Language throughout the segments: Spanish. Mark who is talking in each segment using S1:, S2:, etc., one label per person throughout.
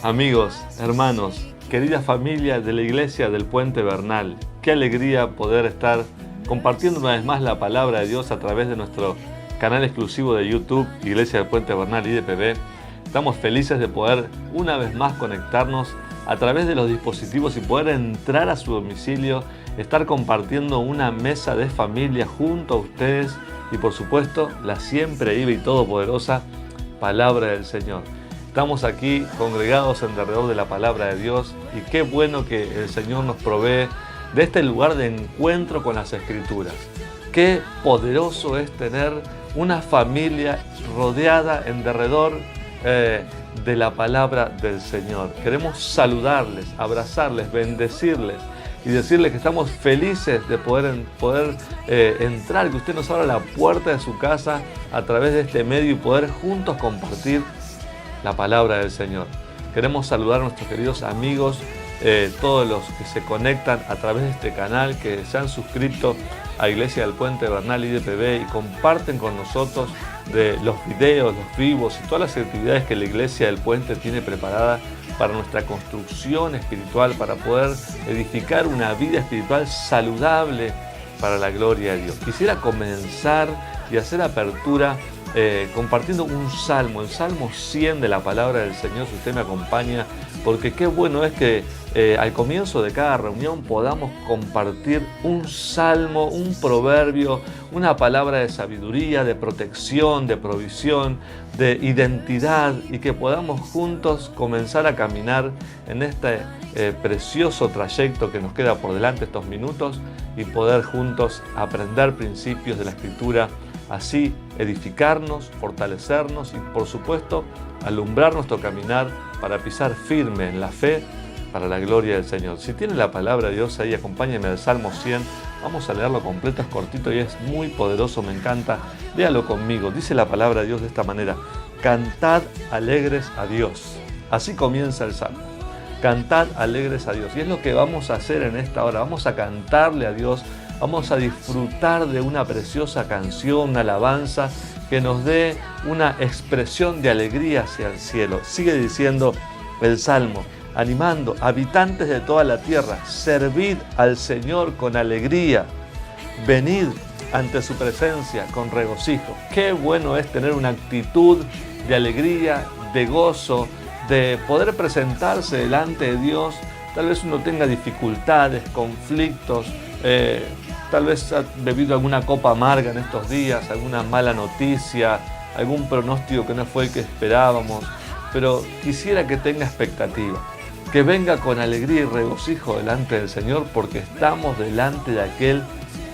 S1: Amigos, hermanos, querida familia de la Iglesia del Puente Bernal, qué alegría poder estar compartiendo una vez más la palabra de Dios a través de nuestro canal exclusivo de YouTube, Iglesia del Puente Bernal IDPB. Estamos felices de poder una vez más conectarnos a través de los dispositivos y poder entrar a su domicilio, estar compartiendo una mesa de familia junto a ustedes y por supuesto la siempre viva y todopoderosa palabra del Señor. Estamos aquí congregados en derredor de la palabra de Dios y qué bueno que el Señor nos provee de este lugar de encuentro con las Escrituras. Qué poderoso es tener una familia rodeada en derredor de la palabra del Señor. Queremos saludarles, abrazarles, bendecirles y decirles que estamos felices de poder entrar, que usted nos abra la puerta de su casa a través de este medio y poder juntos compartir la palabra del Señor. Queremos saludar a nuestros queridos amigos, todos los que se conectan a través de este canal, que se han suscrito a Iglesia del Puente Bernal IDPB y comparten con nosotros de los videos, los vivos y todas las actividades que la Iglesia del Puente tiene preparada para nuestra construcción espiritual, para poder edificar una vida espiritual saludable para la gloria de Dios. Quisiera comenzar y hacer apertura compartiendo un salmo, el Salmo 100 de la palabra del Señor, si usted me acompaña, porque qué bueno es que al comienzo de cada reunión podamos compartir un salmo, un proverbio, una palabra de sabiduría, de protección, de provisión, de identidad y que podamos juntos comenzar a caminar en este precioso trayecto que nos queda por delante estos minutos y poder juntos aprender principios de la Escritura, así edificarnos, fortalecernos y por supuesto alumbrar nuestro caminar para pisar firme en la fe para la gloria del Señor. Si tiene la palabra de Dios ahí, acompáñenme al Salmo 100. Vamos a leerlo completo, es cortito y es muy poderoso, me encanta. Léalo conmigo. Dice la palabra de Dios de esta manera: cantad alegres a Dios. Así comienza el Salmo. Cantad alegres a Dios. Y es lo que vamos a hacer en esta hora. Vamos a cantarle a Dios. Vamos a disfrutar de una preciosa canción, una alabanza que nos dé una expresión de alegría hacia el cielo. Sigue diciendo el Salmo, animando, habitantes de toda la tierra, servid al Señor con alegría, venid ante su presencia con regocijo. Qué bueno es tener una actitud de alegría, de gozo, de poder presentarse delante de Dios. Tal vez uno tenga dificultades, conflictos, tal vez ha bebido alguna copa amarga en estos días, alguna mala noticia, algún pronóstico que no fue el que esperábamos, pero quisiera que tenga expectativa, que venga con alegría y regocijo delante del Señor, porque estamos delante de aquel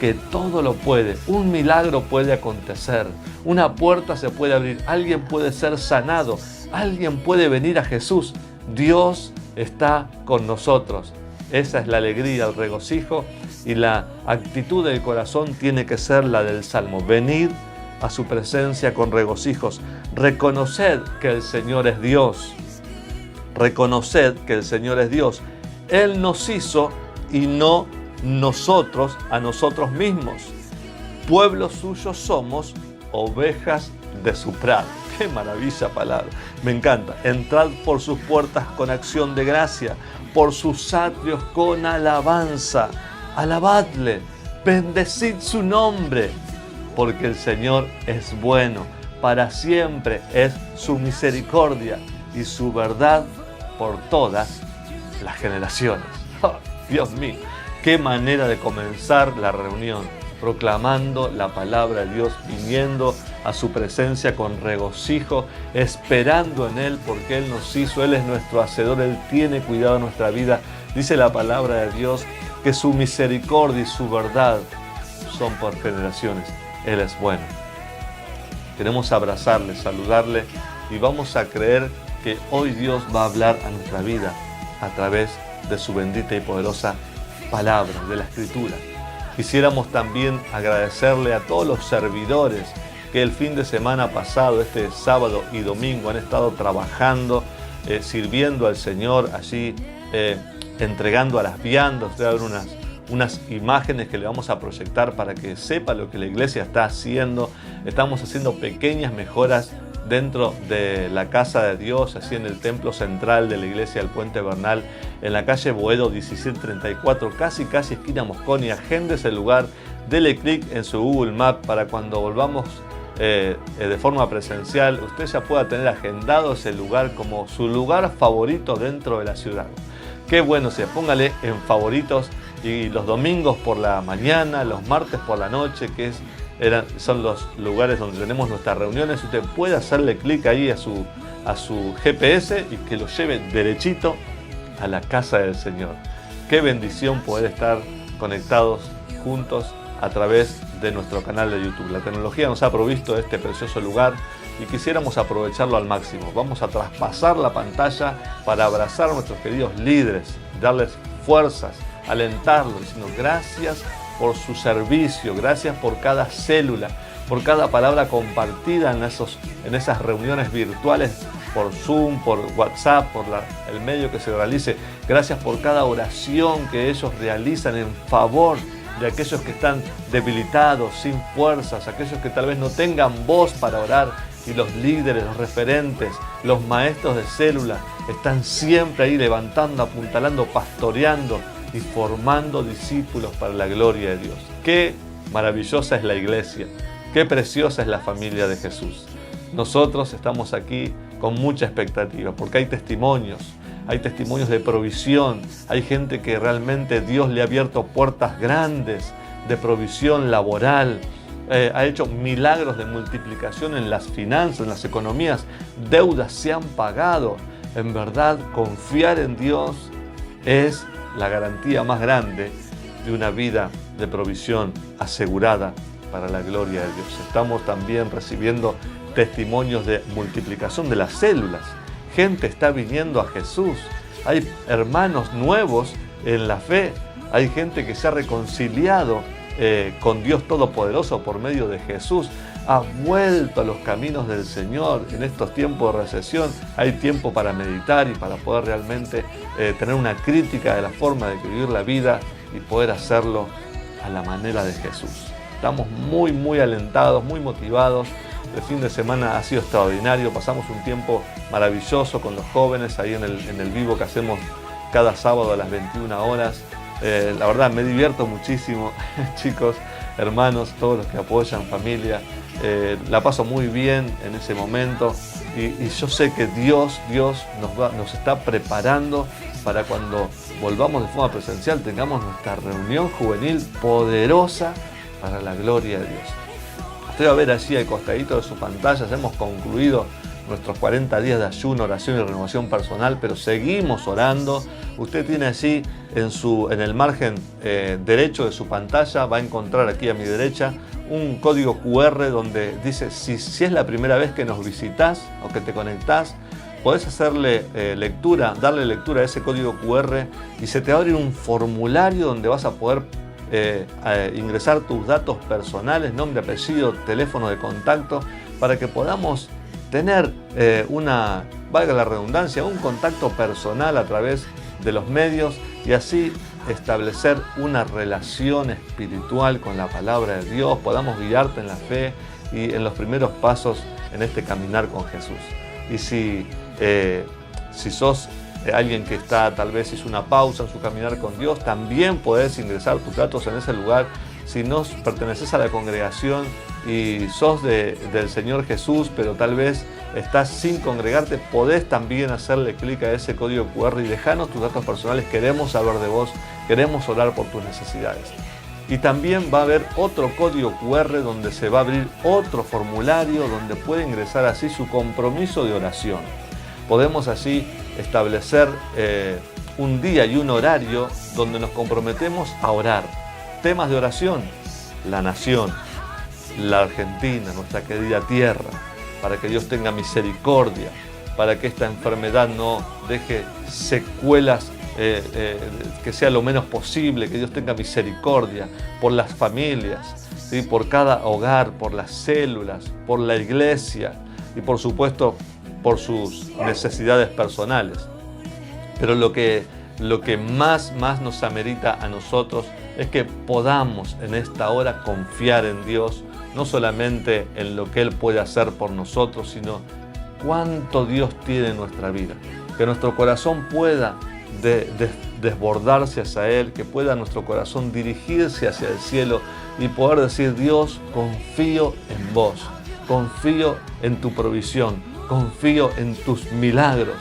S1: que todo lo puede. Un milagro puede acontecer, una puerta se puede abrir, alguien puede ser sanado, alguien puede venir a Jesús. Dios está con nosotros. Esa es la alegría, el regocijo, y la actitud del corazón tiene que ser la del Salmo. Venid a su presencia con regocijos. Reconoced que el Señor es Dios. Reconoced que el Señor es Dios. Él nos hizo y no nosotros a nosotros mismos. Pueblo suyo somos, ovejas de su prado. ¡Qué maravilla palabra! Me encanta. Entrad por sus puertas con acción de gracia, por sus atrios con alabanza. Alabadle, bendecid su nombre, porque el Señor es bueno, para siempre es su misericordia y su verdad por todas las generaciones. ¡Oh, Dios mío! ¡Qué manera de comenzar la reunión! Proclamando la palabra de Dios, viniendo a su presencia con regocijo, esperando en Él, porque Él nos hizo, Él es nuestro hacedor, Él tiene cuidado de nuestra vida. Dice la palabra de Dios que su misericordia y su verdad son por generaciones. Él es bueno. Queremos abrazarle, saludarle y vamos a creer que hoy Dios va a hablar a nuestra vida a través de su bendita y poderosa palabra, de la Escritura. Quisiéramos también agradecerle a todos los servidores que el fin de semana pasado, este sábado y domingo, han estado trabajando, sirviendo al Señor allí, entregando a las viandas. Voy a ver unas imágenes que le vamos a proyectar para que sepa lo que la iglesia está haciendo. Estamos haciendo pequeñas mejoras dentro de la casa de Dios, así en el templo central de la iglesia del Puente Bernal, en la calle Boedo 1734, casi esquina Mosconi. Agéndese el lugar, dele clic en su Google Maps para cuando volvamos de forma presencial, usted ya pueda tener agendado ese lugar como su lugar favorito dentro de la ciudad. Qué bueno, póngale en favoritos, y los domingos por la mañana, los martes por la noche, son los lugares donde tenemos nuestras reuniones. Usted puede hacerle clic ahí a su GPS y que lo lleve derechito a la casa del Señor. Qué bendición poder estar conectados juntos a través de nuestro canal de YouTube. La tecnología nos ha provisto este precioso lugar y quisiéramos aprovecharlo al máximo. Vamos a traspasar la pantalla para abrazar a nuestros queridos líderes, darles fuerzas, alentarlos, diciendo gracias por su servicio, gracias por cada célula, por cada palabra compartida en esas reuniones virtuales por Zoom, por WhatsApp, por el medio que se realice. Gracias por cada oración que ellos realizan en favor de aquellos que están debilitados, sin fuerzas, aquellos que tal vez no tengan voz para orar, y los líderes, los referentes, los maestros de célula están siempre ahí levantando, apuntalando, pastoreando y formando discípulos para la gloria de Dios. Qué maravillosa es la iglesia, qué preciosa es la familia de Jesús. Nosotros estamos aquí con mucha expectativa porque hay testimonios de provisión, hay gente que realmente Dios le ha abierto puertas grandes de provisión laboral, ha hecho milagros de multiplicación en las finanzas, en las economías, deudas se han pagado. En verdad, confiar en Dios es la garantía más grande de una vida de provisión asegurada para la gloria de Dios. Estamos también recibiendo testimonios de multiplicación de las células. Gente está viniendo a Jesús. Hay hermanos nuevos en la fe. Hay gente que se ha reconciliado con Dios Todopoderoso por medio de Jesús. Ha vuelto a los caminos del Señor. En estos tiempos de recesión hay tiempo para meditar y para poder realmente tener una crítica de la forma de vivir la vida y poder hacerlo a la manera de Jesús. Estamos muy alentados, muy motivados. El fin de semana ha sido extraordinario. Pasamos un tiempo maravilloso con los jóvenes ahí en el vivo que hacemos cada sábado a las 21 horas. La verdad me divierto muchísimo, chicos, hermanos, todos los que apoyan, familia. La paso muy bien en ese momento y yo sé que Dios nos está preparando para cuando volvamos de forma presencial tengamos nuestra reunión juvenil poderosa para la gloria de Dios. Usted va a ver allí al costadito de su pantalla, hemos concluido nuestros 40 días de ayuno, oración y renovación personal, pero seguimos orando. Usted tiene allí en el margen derecho de su pantalla, va a encontrar aquí a mi derecha un código QR donde dice si es la primera vez que nos visitas o que te conectás, podés hacerle darle lectura a ese código QR y se te va a abrir un formulario donde vas a poder ingresar tus datos personales, nombre, apellido, teléfono de contacto, para que podamos tener valga la redundancia, un contacto personal a través de los medios y así establecer una relación espiritual con la palabra de Dios, podamos guiarte en la fe y en los primeros pasos en este caminar con Jesús. Y si sos alguien que tal vez hizo una pausa en su caminar con Dios, también podés ingresar tus datos en ese lugar. Si no perteneces a la congregación y sos del Señor Jesús, pero tal vez estás sin congregarte, podés también hacerle clic a ese código QR y dejarnos tus datos personales. Queremos saber de vos, queremos orar por tus necesidades. Y también va a haber otro código QR donde se va a abrir otro formulario donde puede ingresar así su compromiso de oración. Podemos así establecer un día y un horario donde nos comprometemos a orar. Temas de oración: la nación, la Argentina, nuestra querida tierra, para que Dios tenga misericordia, para que esta enfermedad no deje secuelas, que sea lo menos posible, que Dios tenga misericordia por las familias, ¿sí? Por cada hogar, por las células, por la iglesia y por supuesto por sus necesidades personales. Pero lo que más nos amerita a nosotros es que podamos en esta hora confiar en Dios, no solamente en lo que Él puede hacer por nosotros, sino cuánto Dios tiene en nuestra vida. Que nuestro corazón pueda desbordarse hacia Él, que pueda nuestro corazón dirigirse hacia el cielo y poder decir: Dios, confío en vos, confío en tu provisión, confío en tus milagros,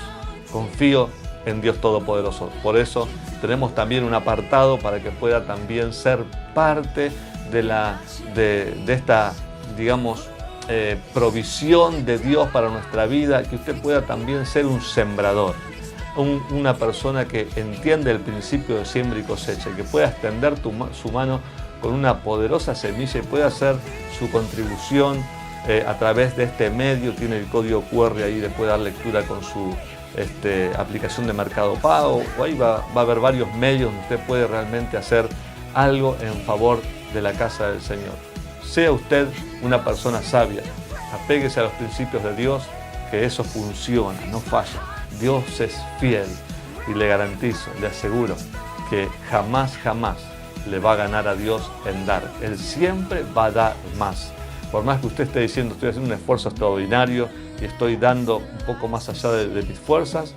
S1: confío en Dios Todopoderoso. Por eso tenemos también un apartado para que pueda también ser parte de esta, digamos, provisión de Dios para nuestra vida, que usted pueda también ser un sembrador, una persona que entiende el principio de siembra y cosecha, que pueda extender su mano con una poderosa semilla y pueda hacer su contribución a través de este medio. Tiene el código QR ahí, le puede dar lectura con su aplicación de Mercado Pago, o ahí va a haber varios medios donde usted puede realmente hacer algo en favor de la casa del Señor. Sea usted una persona sabia, apéguese a los principios de Dios, que eso funciona, no falla. Dios es fiel y le garantizo, le aseguro que jamás le va a ganar a Dios en dar. Él siempre va a dar más. Por más que usted esté diciendo: estoy haciendo un esfuerzo extraordinario y estoy dando un poco más allá de mis fuerzas,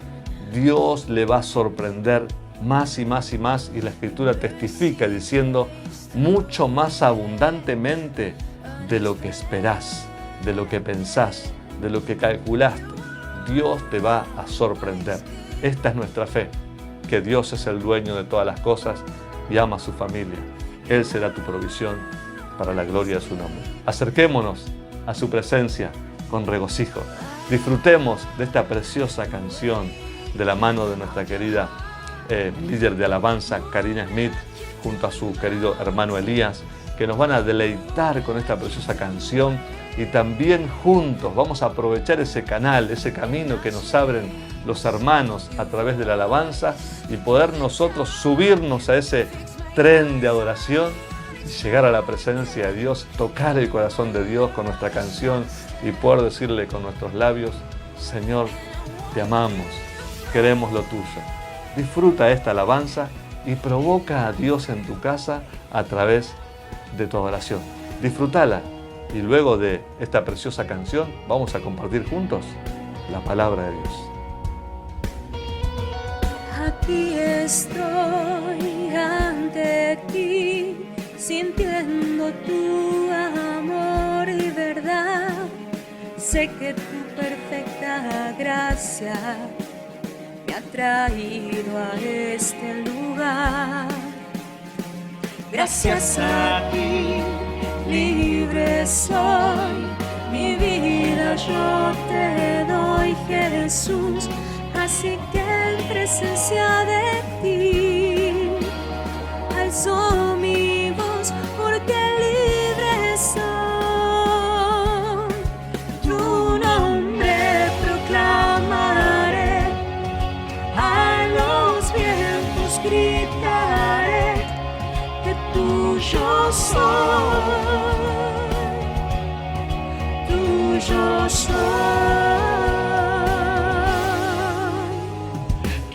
S1: Dios le va a sorprender más y más y más, y la Escritura testifica diciendo: mucho más abundantemente de lo que esperás, de lo que pensás, de lo que calculaste. Dios te va a sorprender. Esta es nuestra fe, que Dios es el dueño de todas las cosas y ama a su familia. Él será tu provisión para la gloria de su nombre. Acerquémonos a su presencia con regocijo. Disfrutemos de esta preciosa canción de la mano de nuestra querida líder de alabanza, Karina Smith, junto a su querido hermano Elías, que nos van a deleitar con esta preciosa canción, y también juntos vamos a aprovechar ese canal, ese camino que nos abren los hermanos a través de la alabanza, y poder nosotros subirnos a ese tren de adoración y llegar a la presencia de Dios, tocar el corazón de Dios con nuestra canción y poder decirle con nuestros labios: Señor, te amamos, queremos lo tuyo. Disfruta esta alabanza y provoca a Dios en tu casa a través de tu adoración. Disfrútala, y luego de esta preciosa canción vamos a compartir juntos la palabra de Dios.
S2: Aquí estoy ante ti, sintiendo tu amor y verdad. Sé que tu perfecta gracia me ha traído a este lugar. Gracias a ti, libre soy, mi vida yo te doy, Jesús. Así que en presencia de ti alzo mi voz, porque libre soy. Tu nombre proclamaré, a los vientos gritaré que tuyo soy, tuyo soy.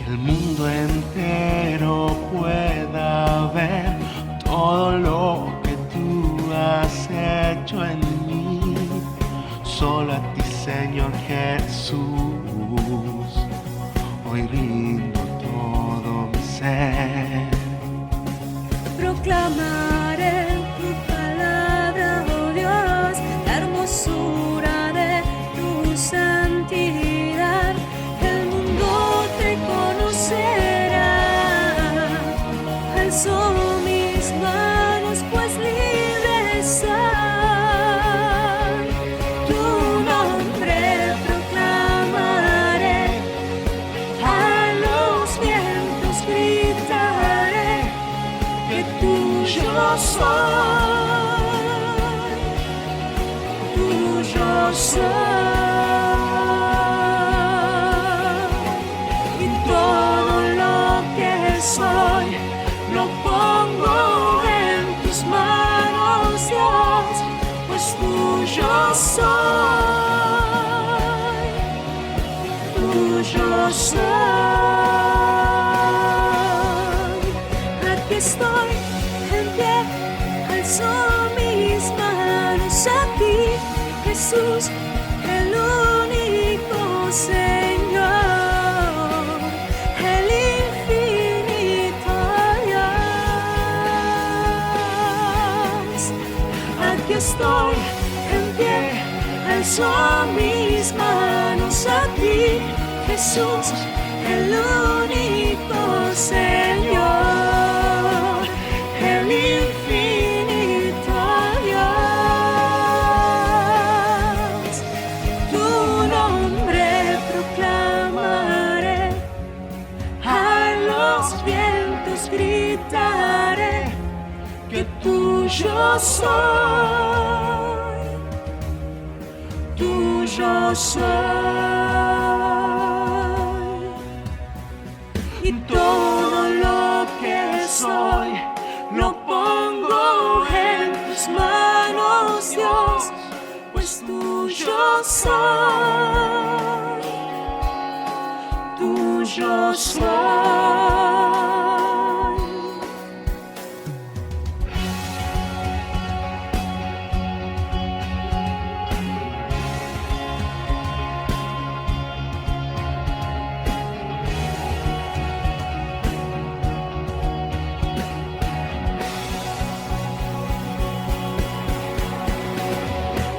S3: El mundo entero pueda ver todo lo que tú has hecho en mí. Solo a ti, Señor Jesús, hoy rindo todo mi ser.
S2: Proclamaré tu palabra, oh Dios, la hermosura de tu santidad. El mundo te conocerá. Alzo mis manos, pues libre soy. Tu nombre proclamaré, a los vientos gritaré que tuyo soy, tuyo soy. Y todo lo que soy lo pongo en tus manos, Dios, pues tuyo soy, tuyo soy. Aquí estoy en pie, alzo mis manos a Jesús, el único Señor, el infinito Dios. Aquí estoy en pie, alzo mis manos a ti, Jesús, el único Señor, el infinito Dios. Tu nombre proclamaré, a los vientos gritaré, que tuyo soy, tuyo soy. Y todo lo que soy lo pongo en tus manos, Dios, pues tuyo soy, tuyo soy.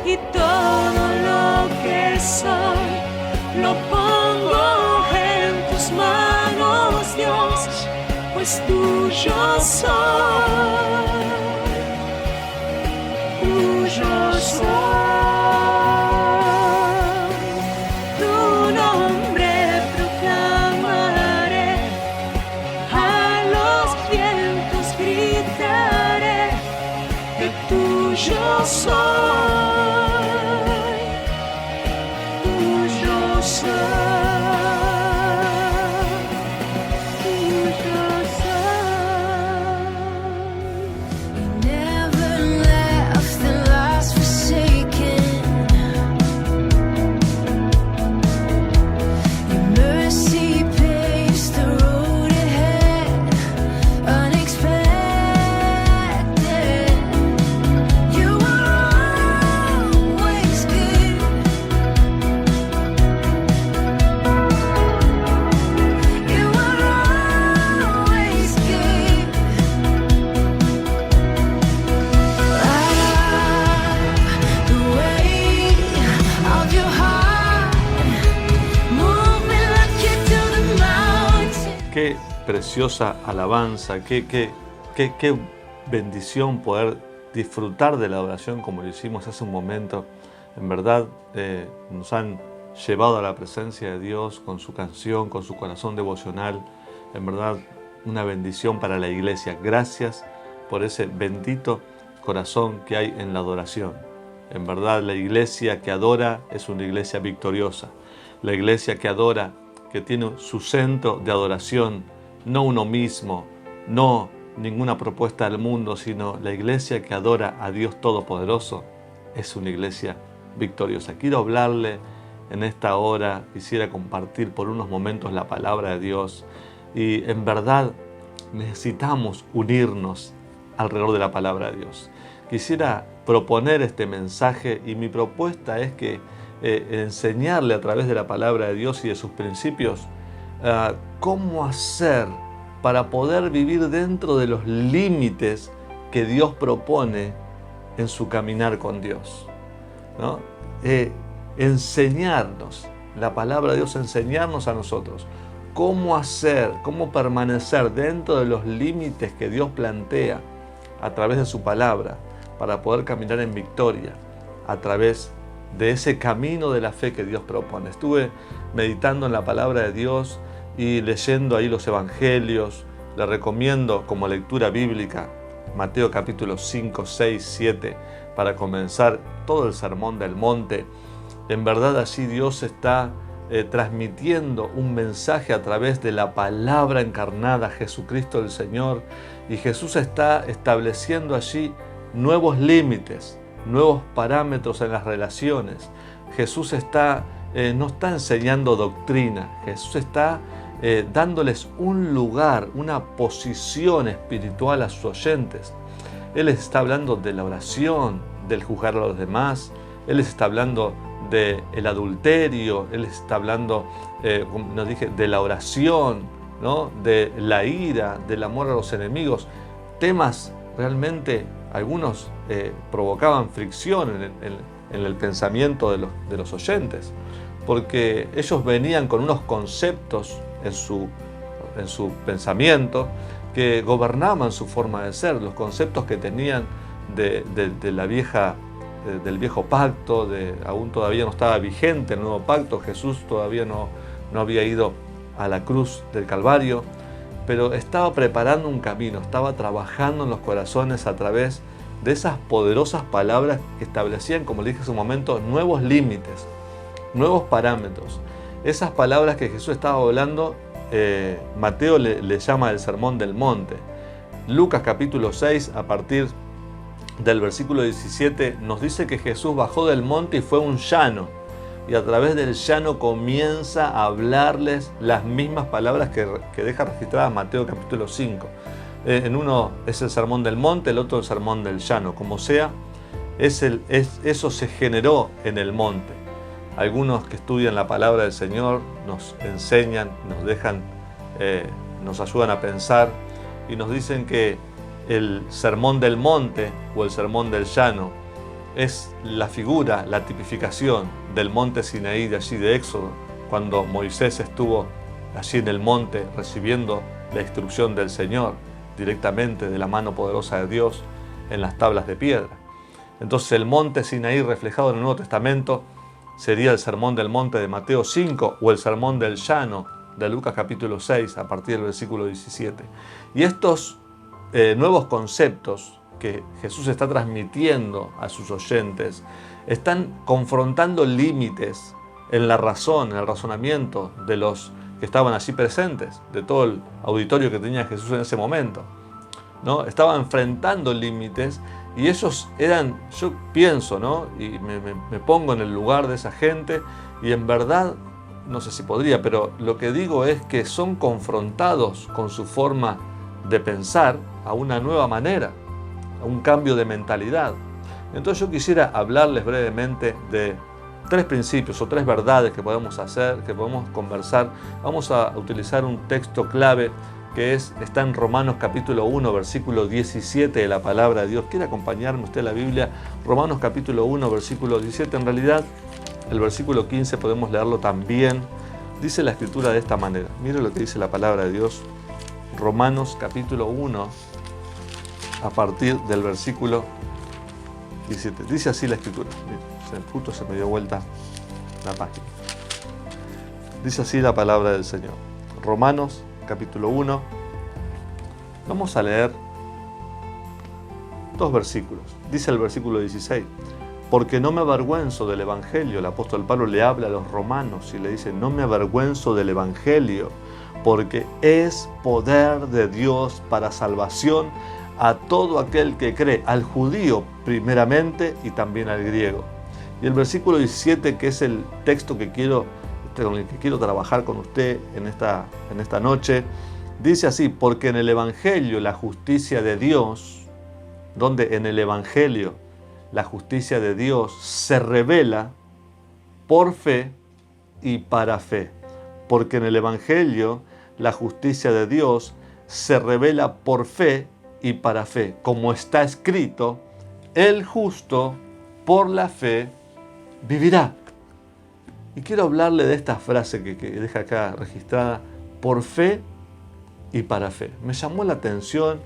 S2: Y todo lo que soy lo pongo en tus manos, Dios, pues tuyo soy, tuyo soy. Tu nombre proclamaré, a los vientos gritaré, que tuyo soy.
S1: Qué preciosa alabanza, qué bendición poder disfrutar de la adoración como lo hicimos hace un momento. En verdad nos han llevado a la presencia de Dios con su canción, con su corazón devocional. En verdad, una bendición para la iglesia. Gracias por ese bendito corazón que hay en la adoración. En verdad, la iglesia que adora es una iglesia victoriosa. La iglesia que adora, que tiene su centro de adoración, no uno mismo, no ninguna propuesta del mundo, sino la iglesia que adora a Dios Todopoderoso, es una iglesia victoriosa. Quiero hablarle en esta hora, quisiera compartir por unos momentos la palabra de Dios, y en verdad necesitamos unirnos alrededor de la palabra de Dios. Quisiera proponer este mensaje, y mi propuesta es que enseñarle a través de la palabra de Dios y de sus principios cómo hacer para poder vivir dentro de los límites que Dios propone en su caminar con Dios, ¿no? Enseñarnos, la palabra de Dios, enseñarnos a nosotros cómo hacer, cómo permanecer dentro de los límites que Dios plantea a través de su palabra para poder caminar en victoria a través de ese camino de la fe que Dios propone. Estuve meditando en la palabra de Dios y leyendo ahí los evangelios. Le recomiendo como lectura bíblica Mateo capítulo 5, 6, 7 para comenzar todo el sermón del monte. En verdad allí Dios está transmitiendo un mensaje a través de la palabra encarnada, Jesucristo el Señor, y Jesús está estableciendo allí nuevos límites, nuevos parámetros en las relaciones. Jesús no está enseñando doctrina, Jesús está dándoles un lugar, una posición espiritual a sus oyentes. Él les está hablando de la oración, del juzgar a los demás, Él les está hablando del adulterio, Él les está hablando, como nos dije, de la oración, ¿no? De la ira, del amor a los enemigos. Temas realmente, algunos provocaban fricción en el pensamiento de los oyentes, porque ellos venían con unos conceptos en su pensamiento que gobernaban su forma de ser, los conceptos que tenían de la vieja, del viejo pacto, aún todavía no estaba vigente el nuevo pacto, Jesús todavía no había ido a la cruz del Calvario, pero estaba preparando un camino, estaba trabajando en los corazones a través de esas poderosas palabras que establecían, como le dije hace un momento, nuevos límites, nuevos parámetros. Esas palabras que Jesús estaba hablando, Mateo le llama el Sermón del Monte. Lucas capítulo 6, a partir del versículo 17, nos dice que Jesús bajó del monte y fue a un llano, y a través del llano comienza a hablarles las mismas palabras que deja registradas Mateo capítulo 5. En uno es el Sermón del Monte, el otro el Sermón del Llano. Como sea, eso se generó en el monte. Algunos que estudian la palabra del Señor nos enseñan, nos ayudan a pensar y nos dicen que el Sermón del Monte o el Sermón del Llano es la figura, la tipificación del monte Sinaí de allí de Éxodo, cuando Moisés estuvo allí en el monte recibiendo la instrucción del Señor directamente de la mano poderosa de Dios en las tablas de piedra. Entonces el monte Sinaí reflejado en el Nuevo Testamento sería el Sermón del Monte de Mateo 5 o el Sermón del Llano de Lucas capítulo 6 a partir del versículo 17. Y estos nuevos conceptos que Jesús está transmitiendo a sus oyentes están confrontando límites en la razón, en el razonamiento de los que estaban allí presentes, de todo el auditorio que tenía Jesús en ese momento, ¿no? Estaba enfrentando límites y ellos eran, yo pienso, ¿no? Y me pongo en el lugar de esa gente y en verdad, no sé si podría, pero lo que digo es que son confrontados con su forma de pensar a una nueva manera, a un cambio de mentalidad. Entonces yo quisiera hablarles brevemente de 3 principios o 3 verdades que podemos hacer, que podemos conversar. Vamos a utilizar un texto clave que está en Romanos capítulo 1, versículo 17 de la palabra de Dios. ¿Quiere acompañarme usted a la Biblia? Romanos capítulo 1, versículo 17. En realidad, el versículo 15 podemos leerlo también. Dice la Escritura de esta manera. Mire lo que dice la palabra de Dios. Romanos capítulo 1, a partir del versículo 17. Dice así la Escritura. Justo se me dio vuelta la página. Dice así la palabra del Señor. Romanos capítulo 1. Vamos a leer 2 versículos. Dice el versículo 16. Porque no me avergüenzo del Evangelio. El apóstol Pablo le habla a los romanos y le dice, no me avergüenzo del Evangelio, porque es poder de Dios para salvación a todo aquel que cree, al judío primeramente y también al griego. Y el versículo 17, que es el texto con el que quiero trabajar con usted en esta noche, dice así, porque en el Evangelio la justicia de Dios, donde en el Evangelio la justicia de Dios se revela por fe y para fe. Porque en el Evangelio la justicia de Dios se revela por fe y para fe. Como está escrito, el justo por la fe vivirá. Y quiero hablarle de esta frase que deja acá registrada, por fe y para fe. Me llamó la atención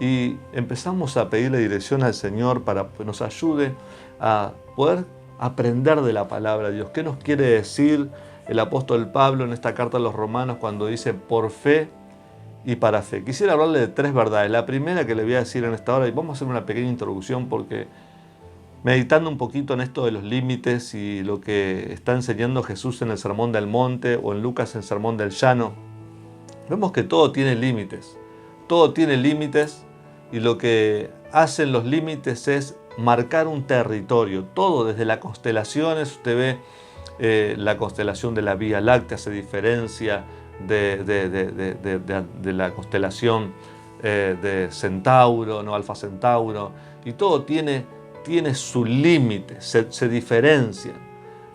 S1: y empezamos a pedirle dirección al Señor para que nos ayude a poder aprender de la palabra de Dios. ¿Qué nos quiere decir el apóstol Pablo en esta carta a los romanos cuando dice por fe y para fe? Quisiera hablarle de 3 verdades. La primera que le voy a decir en esta hora, y vamos a hacer una pequeña introducción porque meditando un poquito en esto de los límites y lo que está enseñando Jesús en el Sermón del Monte o en Lucas en el Sermón del Llano, vemos que todo tiene límites. Todo tiene límites y lo que hacen los límites es marcar un territorio. Todo desde las constelaciones, usted ve la constelación de la Vía Láctea se diferencia de la constelación de Centauro, ¿no? Alfa Centauro, y todo tiene tiene su límite, se diferencian.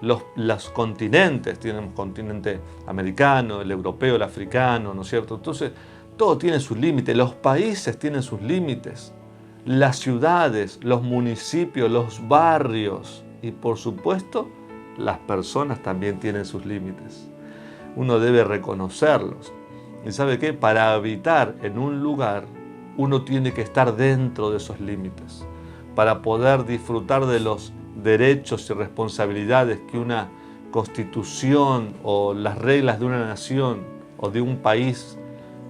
S1: Los continentes, tienen un continente americano, el europeo, el africano, ¿no es cierto? Entonces, todo tiene sus límites, los países tienen sus límites, las ciudades, los municipios, los barrios y por supuesto, las personas también tienen sus límites. Uno debe reconocerlos. ¿Y sabe qué? Para habitar en un lugar, uno tiene que estar dentro de esos límites, para poder disfrutar de los derechos y responsabilidades que una constitución o las reglas de una nación o de un país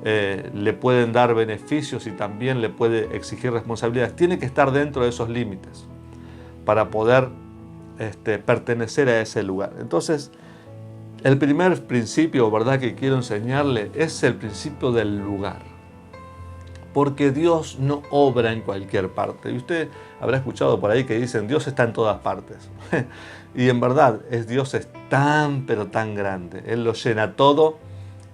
S1: le pueden dar beneficios y también le puede exigir responsabilidades. Tiene que estar dentro de esos límites para poder pertenecer a ese lugar. Entonces, el primer principio, ¿verdad?, que quiero enseñarle es el principio del lugar. Porque Dios no obra en cualquier parte. Y usted habrá escuchado por ahí que dicen Dios está en todas partes. Y en verdad, Dios es tan, pero tan grande. Él lo llena todo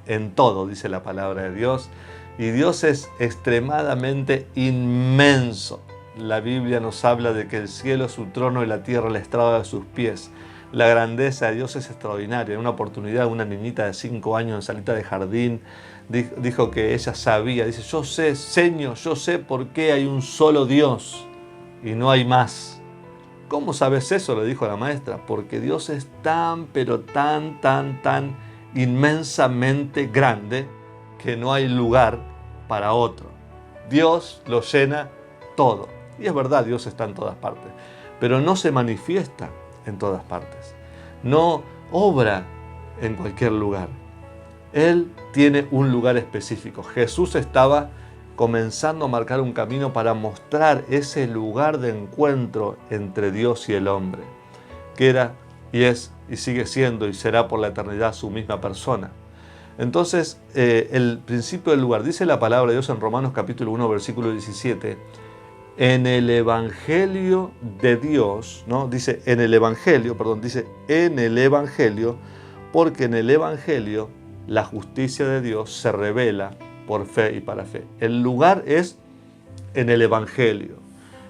S1: en todo, dice la palabra de Dios. Y Dios es extremadamente inmenso. La Biblia nos habla de que el cielo es su trono y la tierra el estrado de sus pies. La grandeza de Dios es extraordinaria. En una oportunidad, una niñita de 5 años en salita de jardín dijo que ella sabía, dice, yo sé, Señor, yo sé por qué hay un solo Dios y no hay más. ¿Cómo sabes eso?, le dijo la maestra. Porque Dios es tan, pero tan, tan, tan inmensamente grande que no hay lugar para otro. Dios lo llena todo. Y es verdad, Dios está en todas partes, pero no se manifiesta en todas partes. No obra en cualquier lugar. Él tiene un lugar específico. Jesús estaba comenzando a marcar un camino para mostrar ese lugar de encuentro entre Dios y el hombre, que era y es y sigue siendo y será por la eternidad su misma persona. Entonces, el principio del lugar, dice la palabra de Dios en Romanos capítulo 1, versículo 17, en el Evangelio de Dios, ¿no? Dice en el Evangelio, porque en el Evangelio la justicia de Dios se revela por fe y para fe. El lugar es en el Evangelio.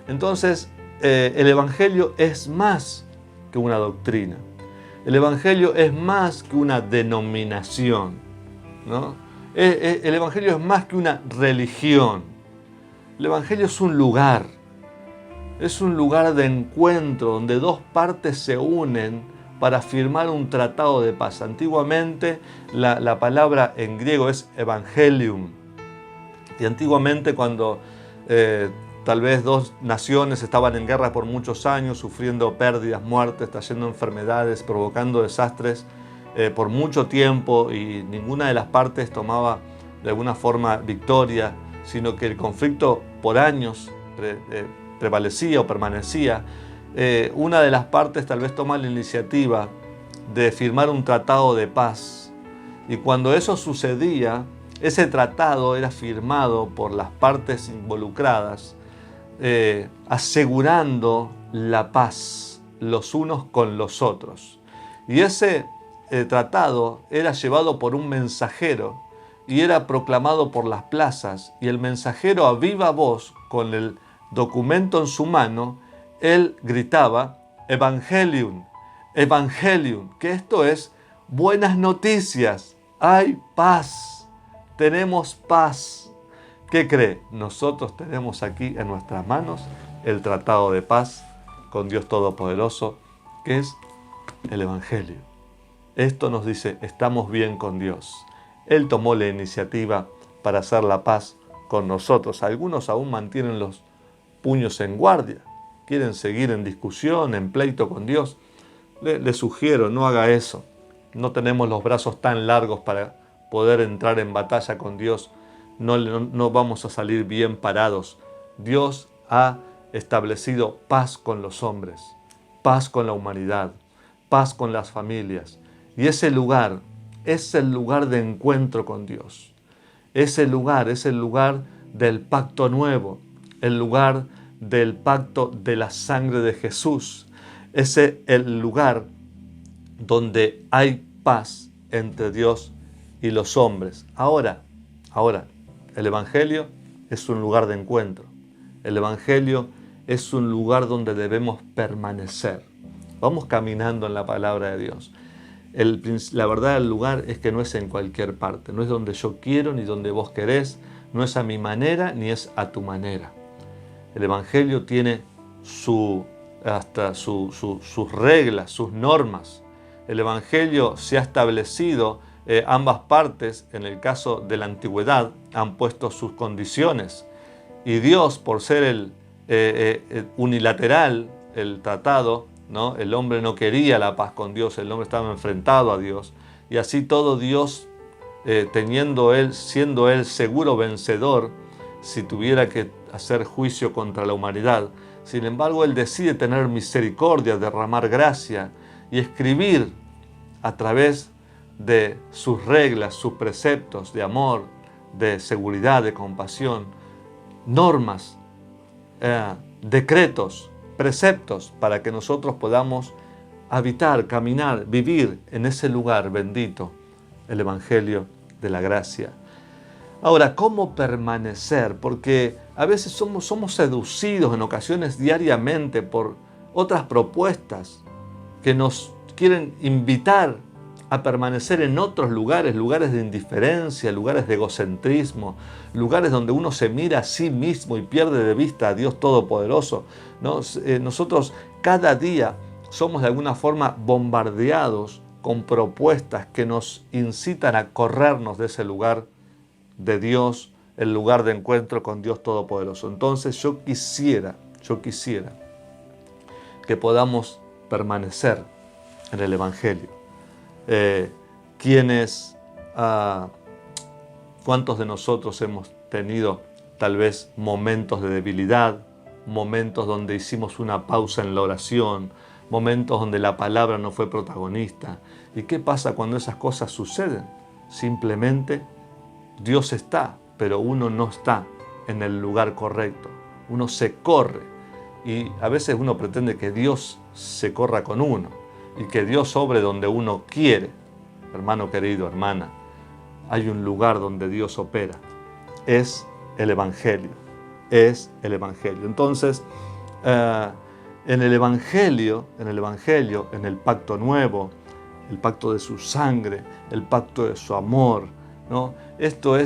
S1: Entonces, el Evangelio es más que una doctrina. El Evangelio es más que una denominación, ¿no? El Evangelio es más que una religión. El Evangelio es un lugar de encuentro donde dos partes se unen para firmar un tratado de paz. Antiguamente la palabra en griego es evangelium. Y antiguamente cuando tal vez dos naciones estaban en guerra por muchos años, sufriendo pérdidas, muertes, trayendo enfermedades, provocando desastres por mucho tiempo y ninguna de las partes tomaba de alguna forma victoria, sino que el conflicto por años prevalecía o permanecía, una de las partes tal vez toma la iniciativa de firmar un tratado de paz. Y cuando eso sucedía, ese tratado era firmado por las partes involucradas, asegurando la paz los unos con los otros. Y ese tratado era llevado por un mensajero y era proclamado por las plazas, y el mensajero a viva voz, con el documento en su mano, él gritaba, Evangelium, Evangelium, que esto es buenas noticias, hay paz, tenemos paz. ¿Qué cree? Nosotros tenemos aquí en nuestras manos el tratado de paz con Dios Todopoderoso, que es el Evangelio. Esto nos dice, estamos bien con Dios. Él tomó la iniciativa para hacer la paz con nosotros. Algunos aún mantienen los puños en guardia, quieren seguir en discusión, en pleito con Dios. Le sugiero, no haga eso. No tenemos los brazos tan largos para poder entrar en batalla con Dios. No vamos a salir bien parados. Dios ha establecido paz con los hombres, paz con la humanidad, paz con las familias. Y ese lugar es el lugar de encuentro con Dios. Ese lugar es el lugar del pacto nuevo, el lugar del pacto de la sangre de Jesús. Es el lugar donde hay paz entre Dios y los hombres. Ahora, el Evangelio es un lugar de encuentro. El Evangelio es un lugar donde debemos permanecer. Vamos caminando en la palabra de Dios. La verdad del lugar es que no es en cualquier parte, no es donde yo quiero ni donde vos querés, no es a mi manera ni es a tu manera. El Evangelio tiene sus reglas, sus normas. El Evangelio se ha establecido, ambas partes, en el caso de la antigüedad, han puesto sus condiciones. Y Dios, por ser el unilateral, el tratado, ¿no? El hombre no quería la paz con Dios, el hombre estaba enfrentado a Dios. Y así todo Dios, siendo Él seguro vencedor, si tuviera que hacer juicio contra la humanidad, sin embargo Él decide tener misericordia, derramar gracia y escribir a través de sus reglas, sus preceptos de amor, de seguridad, de compasión, normas, decretos, preceptos para que nosotros podamos habitar, caminar, vivir en ese lugar bendito, el Evangelio de la gracia. Ahora, ¿cómo permanecer? Porque a veces somos seducidos en ocasiones diariamente por otras propuestas que nos quieren invitar a permanecer en otros lugares, lugares de indiferencia, lugares de egocentrismo, lugares donde uno se mira a sí mismo y pierde de vista a Dios Todopoderoso, ¿no? Nosotros cada día somos de alguna forma bombardeados con propuestas que nos incitan a corrernos de ese lugar de Dios, el lugar de encuentro con Dios Todopoderoso. Entonces yo quisiera que podamos permanecer en el Evangelio. ¿Cuántos de nosotros hemos tenido tal vez momentos de debilidad, momentos donde hicimos una pausa en la oración, momentos donde la palabra no fue protagonista? ¿Y qué pasa cuando esas cosas suceden? Simplemente Dios está, pero uno no está en el lugar correcto. Uno se corre y a veces uno pretende que Dios se corra con uno y que Dios obre donde uno quiere. Hermano querido, hermana, hay un lugar donde Dios opera. Es el Evangelio. Es el Evangelio. Entonces, en el Evangelio, en el pacto nuevo, el pacto de su sangre, el pacto de su amor, ¿no? Esto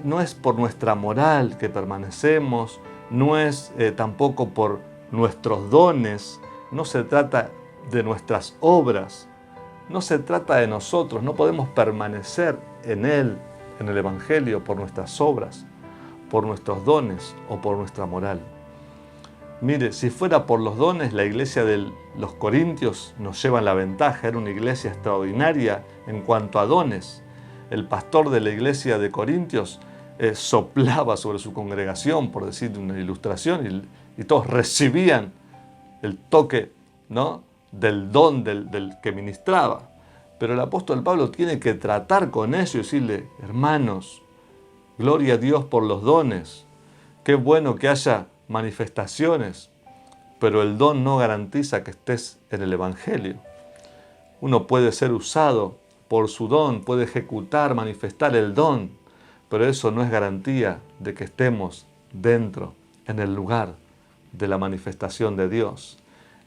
S1: no es por nuestra moral que permanecemos, no es tampoco por nuestros dones, no se trata de nuestras obras, no se trata de nosotros, no podemos permanecer en Él, en el Evangelio, por nuestras obras, por nuestros dones o por nuestra moral. Mire, si fuera por los dones, la iglesia de los Corintios nos lleva en la ventaja, era una iglesia extraordinaria en cuanto a dones. El pastor de la iglesia de Corintios soplaba sobre su congregación, por decir una ilustración, y todos recibían el toque, ¿no?, del don del que ministraba. Pero el apóstol Pablo tiene que tratar con ellos y decirle: hermanos, gloria a Dios por los dones, qué bueno que haya manifestaciones, pero el don no garantiza que estés en el Evangelio. Uno puede ser usado por su don, puede ejecutar, manifestar el don, pero eso no es garantía de que estemos dentro, en el lugar de la manifestación de Dios.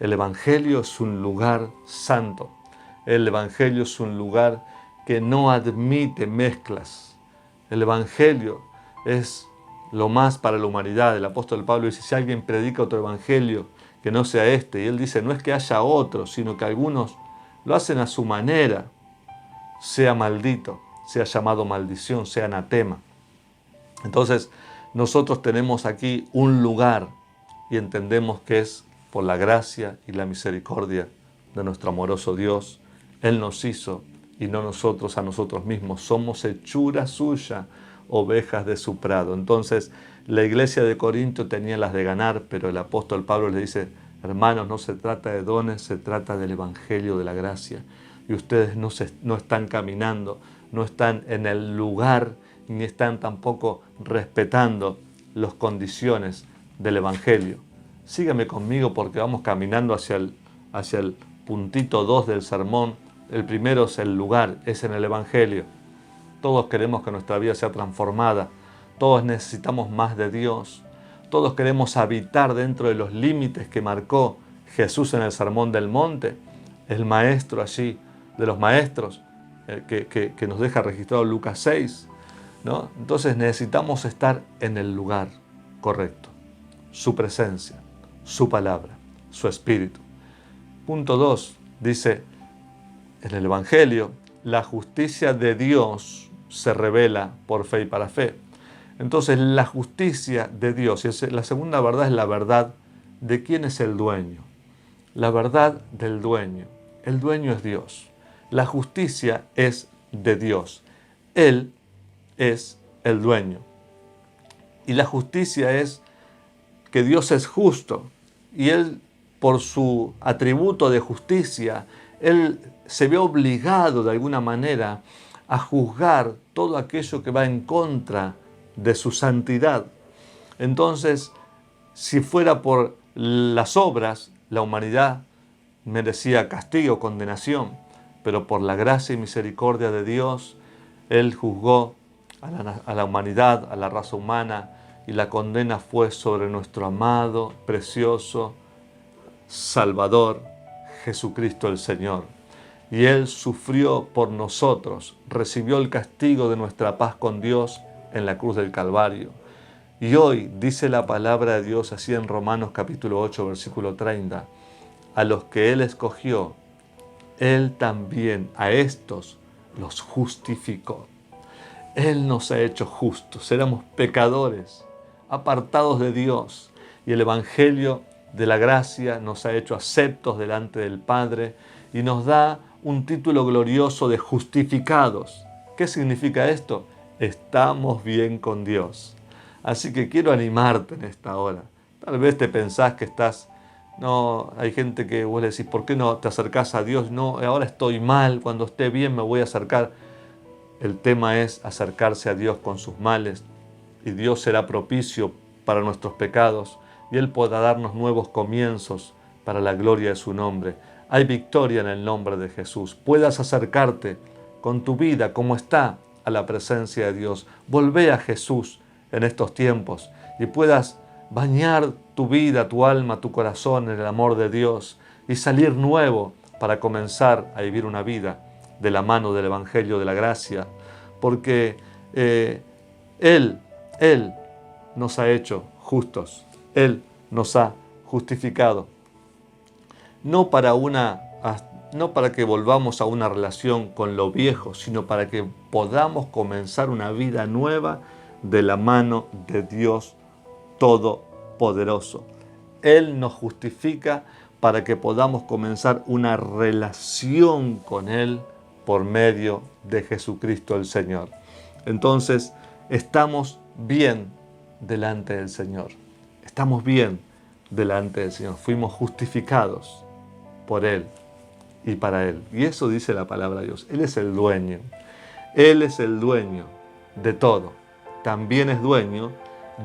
S1: El Evangelio es un lugar santo. El Evangelio es un lugar que no admite mezclas. El Evangelio es lo más para la humanidad. El apóstol Pablo dice: si alguien predica otro Evangelio que no sea este, y él dice, no es que haya otro, sino que algunos lo hacen a su manera, sea maldito, sea llamado maldición, sea anatema. Entonces, nosotros tenemos aquí un lugar y entendemos que es por la gracia y la misericordia de nuestro amoroso Dios. Él nos hizo y no nosotros a nosotros mismos. Somos hechura suya, ovejas de su prado. Entonces, la iglesia de Corinto tenía las de ganar, pero el apóstol Pablo le dice: hermanos, no se trata de dones, se trata del Evangelio de la gracia. Y ustedes no están caminando, no están en el lugar, ni están tampoco respetando las condiciones del Evangelio. Sígueme conmigo porque vamos caminando hacia el puntito 2 del sermón. El primero es el lugar, es en el Evangelio. Todos queremos que nuestra vida sea transformada. Todos necesitamos más de Dios. todos queremos habitar dentro de los límites que marcó Jesús en el Sermón del Monte, el maestro allí de los maestros, que nos deja registrado Lucas 6, ¿no? Entonces necesitamos estar en el lugar correcto, su presencia, su palabra, su espíritu. Punto 2, dice en el Evangelio, la justicia de Dios se revela por fe y para fe. Entonces la justicia de Dios, y la segunda verdad es la verdad de quién es el dueño. La verdad del dueño. El dueño es Dios. La justicia es de Dios. Él es el dueño. Y la justicia es que Dios es justo. Y Él, por su atributo de justicia, Él se ve obligado de alguna manera a juzgar todo aquello que va en contra de su santidad. Entonces, si fuera por las obras, la humanidad merecía castigo, condenación, pero por la gracia y misericordia de Dios, Él juzgó a la humanidad, a la raza humana, y la condena fue sobre nuestro amado, precioso Salvador, Jesucristo el Señor. Y Él sufrió por nosotros, recibió el castigo de nuestra paz con Dios en la cruz del Calvario. Y hoy dice la palabra de Dios así en Romanos capítulo 8, versículo 30, a los que Él escogió, Él también a estos los justificó. Él nos ha hecho justos, éramos pecadores, apartados de Dios, y el Evangelio de la gracia nos ha hecho aceptos delante del Padre y nos da un título glorioso de justificados. ¿Qué significa esto? Estamos bien con Dios. Así que quiero animarte en esta hora. Tal vez te pensás que no, hay gente que vos le decís, ¿por qué no te acercás a Dios? No, ahora estoy mal, cuando esté bien me voy a acercar. El tema es acercarse a Dios con sus males, y Dios será propicio para nuestros pecados, y Él podrá darnos nuevos comienzos para la gloria de su nombre. Hay victoria en el nombre de Jesús. Puedas acercarte con tu vida como está a la presencia de Dios. Volvé a Jesús en estos tiempos y puedas bañar tu vida, tu alma, tu corazón en el amor de Dios y salir nuevo para comenzar a vivir una vida de la mano del Evangelio de la gracia, porque Él nos ha hecho justos, Él nos ha justificado, no para que volvamos a una relación con lo viejo, sino para que podamos comenzar una vida nueva de la mano de Dios Todopoderoso. Él nos justifica para que podamos comenzar una relación con Él por medio de Jesucristo el Señor. Entonces, estamos bien delante del Señor. Estamos bien delante del Señor. Fuimos justificados por Él y para Él. Y eso dice la palabra de Dios. Él es el dueño. Él es el dueño de todo. También es dueño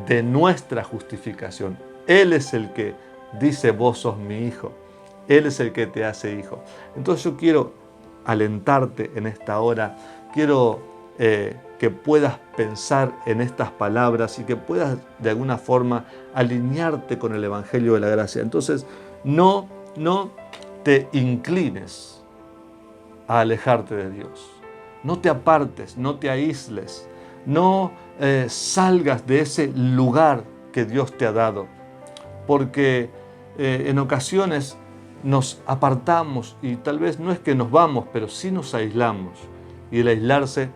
S1: de nuestra justificación. Él es el que dice, vos sos mi hijo. Él es el que te hace hijo. Entonces yo quiero alentarte en esta hora. Quiero que puedas pensar en estas palabras y que puedas de alguna forma alinearte con el Evangelio de la gracia. Entonces no te inclines a alejarte de Dios. No te apartes, no te aísles. No salgas de ese lugar que Dios te ha dado, porque en ocasiones nos apartamos y tal vez no es que nos vamos, pero sí nos aislamos, y el aislarse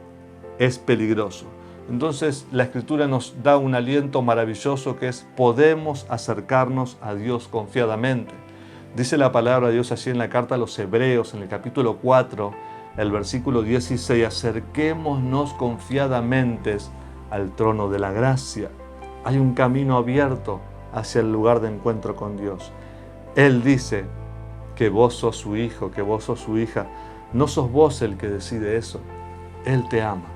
S1: es peligroso. Entonces la Escritura nos da un aliento maravilloso que es: podemos acercarnos a Dios confiadamente. Dice la palabra de Dios así en la carta a los Hebreos, en el capítulo 4, el versículo 16, acerquémonos confiadamente al trono de la gracia. Hay un camino abierto hacia el lugar de encuentro con Dios. Él dice que vos sos su hijo, que vos sos su hija. No sos vos el que decide eso. Él te ama.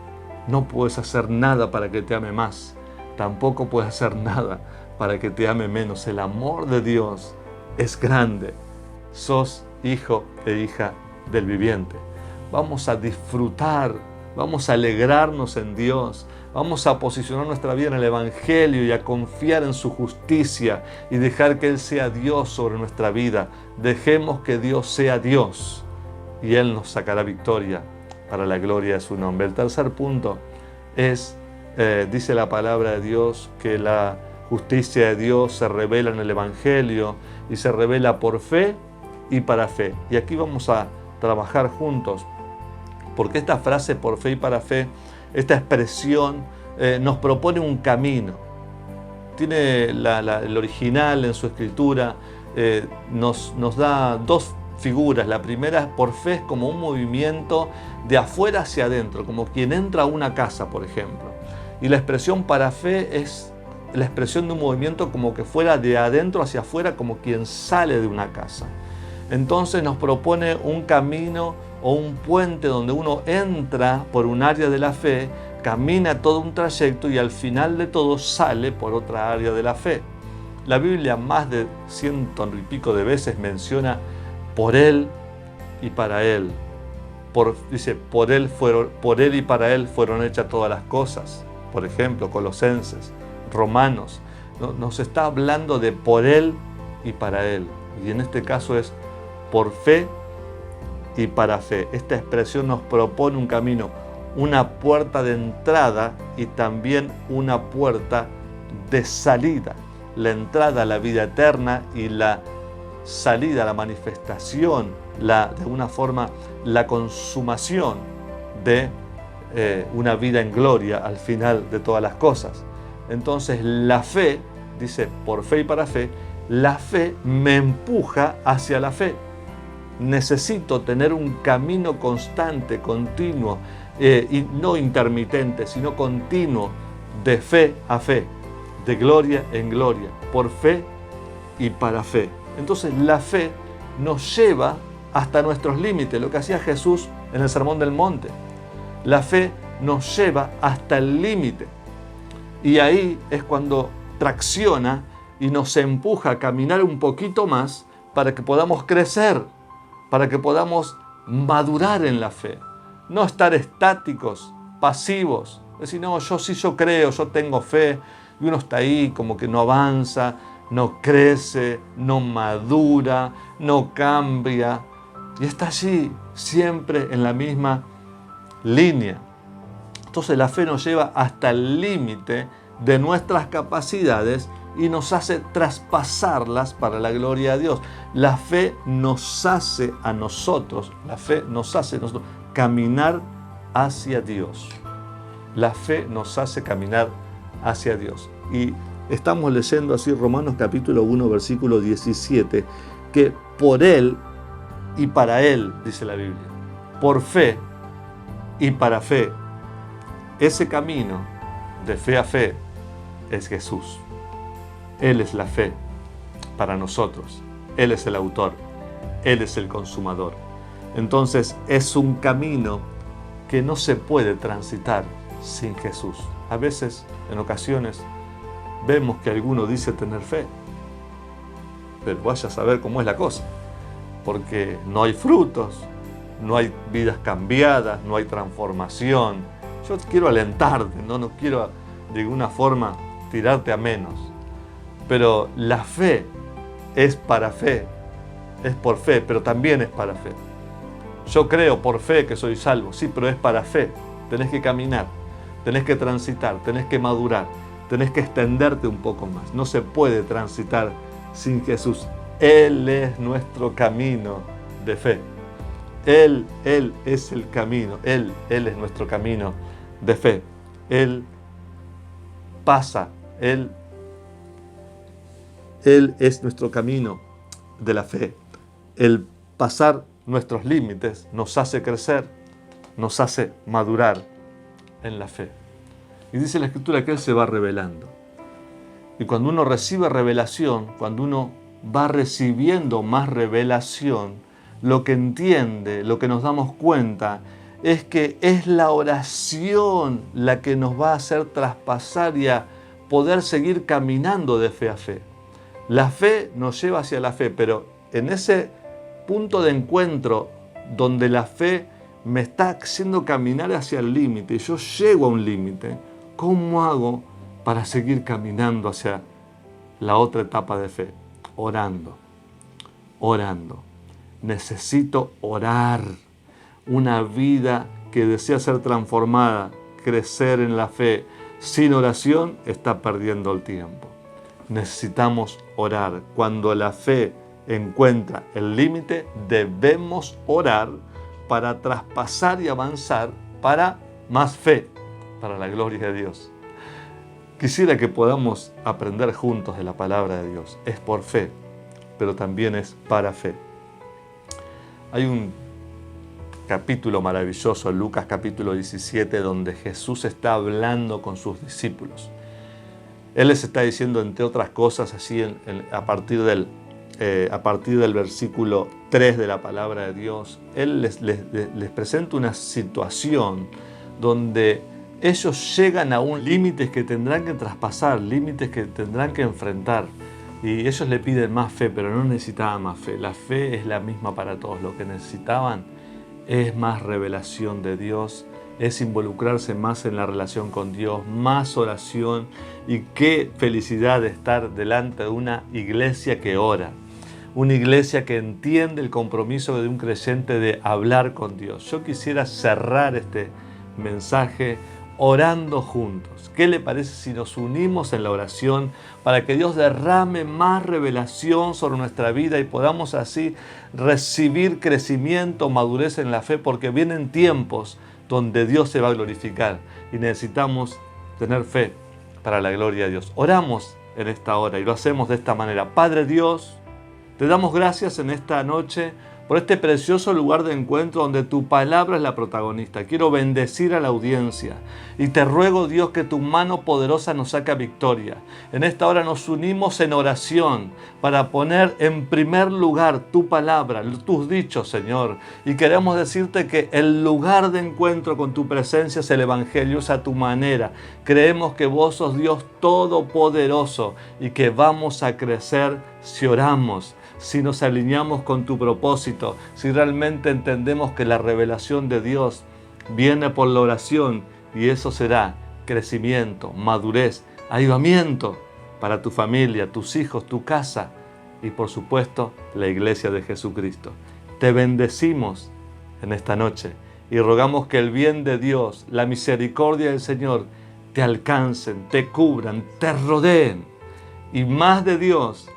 S1: No puedes hacer nada para que te ame más. Tampoco puedes hacer nada para que te ame menos. El amor de Dios es grande. Sos hijo e hija del viviente. Vamos a disfrutar, vamos a alegrarnos en Dios, Vamos a posicionar nuestra vida en el Evangelio y a confiar en su justicia y dejar que Él sea Dios sobre nuestra vida. Dejemos que Dios sea Dios y Él nos sacará victoria para la gloria de su nombre. El tercer punto es, dice la palabra de Dios, que la justicia de Dios se revela en el Evangelio y se revela por fe y para fe. Y aquí vamos a trabajar juntos, porque esta frase por fe y para fe, esta expresión nos propone un camino. Tiene el original en su escritura, nos da dos figuras. La primera, por fe, es como un movimiento de afuera hacia adentro, como quien entra a una casa, por ejemplo. Y la expresión para fe es la expresión de un movimiento como que fuera de adentro hacia afuera, como quien sale de una casa. Entonces nos propone un camino o un puente donde uno entra por un área de la fe, camina todo un trayecto y al final de todo sale por otra área de la fe. La Biblia más de 100 y pico de veces menciona por Él y para Él. Dice, por Él y para Él fueron hechas todas las cosas. Por ejemplo, Colosenses, Romanos, nos está hablando de por Él y para Él. Y en este caso es por fe y para fe. Esta expresión nos propone un camino, una puerta de entrada y también una puerta de salida. La entrada a la vida eterna y la salida, la manifestación, de una forma, la consumación de una vida en gloria al final de todas las cosas. Entonces la fe, dice por fe y para fe, la fe me empuja hacia la fe. Necesito tener un camino constante, continuo, y no intermitente, sino continuo, de fe a fe, de gloria en gloria, por fe y para fe. Entonces la fe nos lleva hasta nuestros límites, lo que hacía Jesús en el Sermón del Monte. La fe nos lleva hasta el límite y ahí es cuando tracciona y nos empuja a caminar un poquito más para que podamos crecer, para que podamos madurar en la fe. No estar estáticos, pasivos, decir, no, yo creo, yo tengo fe, y uno está ahí como que no avanza, no crece, no madura, no cambia, y está allí siempre en la misma línea. Entonces la fe nos lleva hasta el límite de nuestras capacidades y nos hace traspasarlas para la gloria de Dios. La fe nos hace a nosotros, caminar hacia Dios. La fe nos hace caminar hacia Dios. Y estamos leyendo así Romanos capítulo 1, versículo 17, que por Él y para Él, dice la Biblia, por fe y para fe, ese camino de fe a fe es Jesús. Él es la fe para nosotros. Él es el autor. Él es el consumador. Entonces es un camino que no se puede transitar sin Jesús. A veces, en ocasiones, vemos que alguno dice tener fe, pero vaya a saber cómo es la cosa, porque no hay frutos, no hay vidas cambiadas, no hay transformación. Yo quiero alentarte, no quiero de alguna forma tirarte a menos, pero la fe es para fe, es por fe, pero también es para fe. Yo creo por fe que soy salvo, sí, pero es para fe. Tenés que caminar, tenés que transitar, tenés que madurar, tenés que extenderte un poco más. No se puede transitar sin Jesús. Él es nuestro camino de fe. Él es el camino, Él es nuestro camino de fe. Él pasa, Él es nuestro camino de la fe. El pasar nuestros límites nos hace crecer, nos hace madurar en la fe. Y dice la Escritura que Él se va revelando. Y cuando uno recibe revelación, cuando uno va recibiendo más revelación, lo que entiende, lo que nos damos cuenta, es que es la oración la que nos va a hacer traspasar y a poder seguir caminando de fe a fe. La fe nos lleva hacia la fe, pero en ese punto de encuentro donde la fe me está haciendo caminar hacia el límite y yo llego a un límite, ¿Cómo hago para seguir caminando hacia la otra etapa de fe? Orando. Necesito orar. Una vida que desea ser transformada, crecer en la fe, sin oración está perdiendo el tiempo. Necesitamos orar. Cuando la fe encuentra el límite, debemos orar para traspasar y avanzar para más fe, para la gloria de Dios. Quisiera que podamos aprender juntos de la palabra de Dios. Es por fe, pero también es para fe. Hay un capítulo maravilloso, Lucas capítulo 17, donde Jesús está hablando con sus discípulos. Él les está diciendo, entre otras cosas, así a partir del versículo 3 de la palabra de Dios, Él les presenta una situación donde ellos llegan a un límites que tendrán que traspasar, límites que tendrán que enfrentar. Y ellos le piden más fe, pero no necesitaban más fe. La fe es la misma para todos. Lo que necesitaban es más revelación de Dios, es involucrarse más en la relación con Dios, más oración. Y qué felicidad de estar delante de una iglesia que ora. Una iglesia que entiende el compromiso de un creyente de hablar con Dios. Yo quisiera cerrar este mensaje orando juntos. ¿Qué le parece si nos unimos en la oración para que Dios derrame más revelación sobre nuestra vida y podamos así recibir crecimiento, madurez en la fe? Porque vienen tiempos donde Dios se va a glorificar y necesitamos tener fe para la gloria de Dios. Oramos en esta hora y lo hacemos de esta manera. Padre Dios, te damos gracias en esta noche por este precioso lugar de encuentro donde tu palabra es la protagonista. Quiero bendecir a la audiencia y te ruego, Dios, que tu mano poderosa nos saque victoria. En esta hora nos unimos en oración para poner en primer lugar tu palabra, tus dichos, Señor. Y queremos decirte que el lugar de encuentro con tu presencia es el Evangelio, es a tu manera. Creemos que vos sos Dios todopoderoso y que vamos a crecer si oramos, si nos alineamos con tu propósito, si realmente entendemos que la revelación de Dios viene por la oración, y eso será crecimiento, madurez, avivamiento para tu familia, tus hijos, tu casa y por supuesto la iglesia de Jesucristo. Te bendecimos en esta noche y rogamos que el bien de Dios, la misericordia del Señor te alcancen, te cubran, te rodeen y más de Dios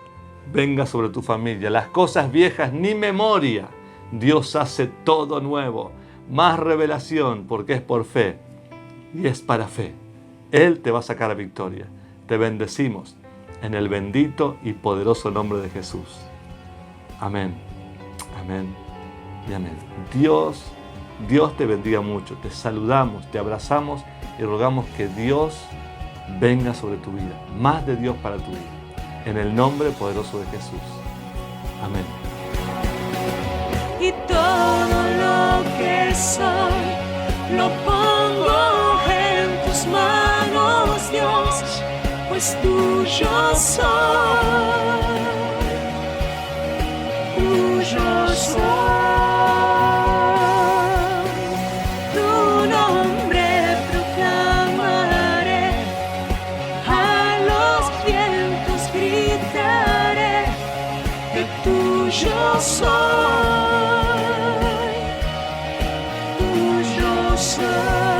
S1: venga sobre tu familia. Las cosas viejas ni memoria. Dios hace todo nuevo. Más revelación porque es por fe y es para fe. Él te va a sacar a victoria. Te bendecimos en el bendito y poderoso nombre de Jesús. Amén. Amén y amén. Dios te bendiga mucho. Te saludamos, te abrazamos y rogamos que Dios venga sobre tu vida. Más de Dios para tu vida. En el nombre poderoso de Jesús. Amén.
S2: Y todo lo que soy lo pongo en tus manos, Dios, pues tuyo soy, tuyo soy. Tu nombre proclamaré, a los vientos gritaré que tuyo soy. Tuyo soy.